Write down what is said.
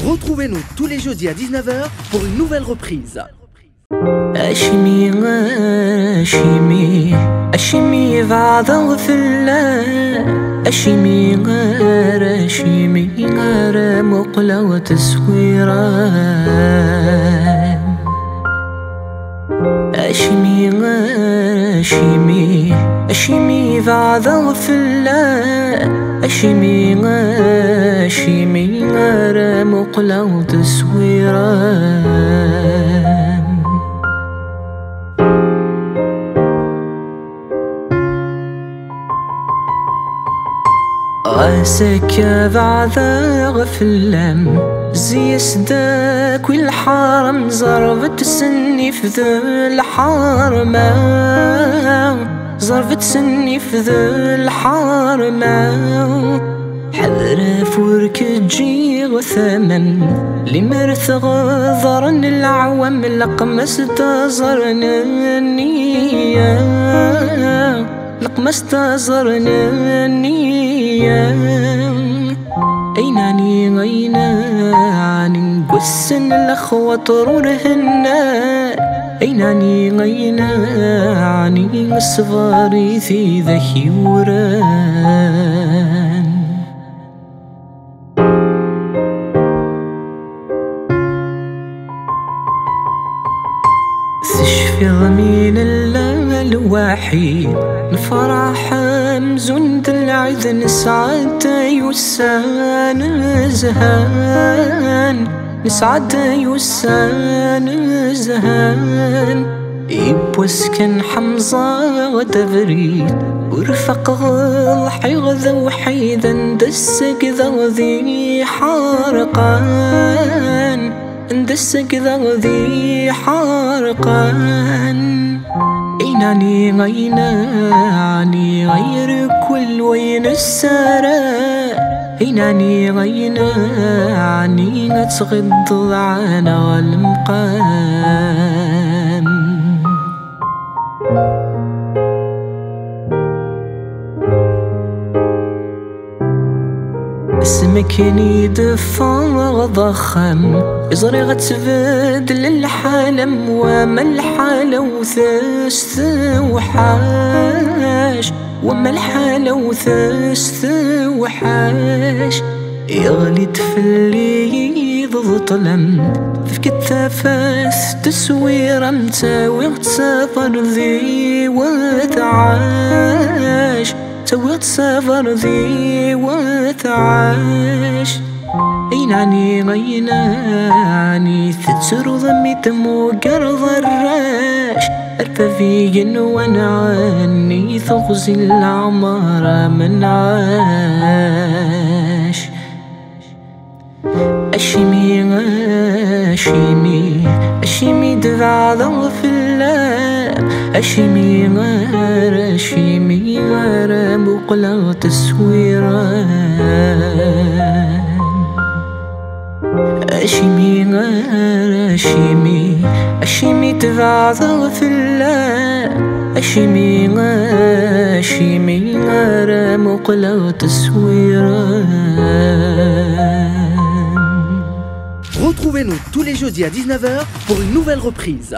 Retrouvez-nous tous les jeudis à 19 h pour une nouvelle reprise. أشمي أشمي أشمي بعض غفلة أشمي غير أشمي غير مقلة وتسويرة أشمي أشمي أشمي بعض غفلة أشمي أشمي غير مقلة وتسويرة راسك بعد غفلم زي سداك والحرم زربت سني في ذا الحرمة زربت سني في ذا الحرمة حذر فورك تجي غثمن لمرث غضرن العوام لقمس تزرن النية لقمس تزرن النية أيناني غيناني قسن الأخوة طرورهن أيناني غيناني الصغاري في ذكيوران تشفي ضمين الوحيد الفرح مزند العذن سعد يسان زهان نسعد يسان زهان يبوسكن حمزة ودبريد ورفق غلحي غذا وحيدا دسك ذا ذي حارقان اندسك ذا ذي حارقان أيناني غيناني غير كل وين السراء أيناني غيناني نتغض العنا والمقام اسمك يدفع ضخم يزري غتبدل الحالم وما الحالة وثاس وحاش وما الحالة وثاس وحاش يغلي تفلي ضد ظلم في كتافات تسوير متاوي تسافر ذي وتعاش تسوي تسافر ذي وتعاش أيناني غيناني تتسر ضمي تمو قرض الراش أرفا فيقن ونعاني تغزي العمر من عاش أشمي أشمي أشمي دفع ضغف الله أشمي غير أشمي غير مقلة وتسويرة أشمي غير أشمي أشمي دفع ضغف الله أشمي غير أشمي غير مقلة وتسويرة. Retrouvez-nous tous les jeudis à 19 h pour une nouvelle reprise.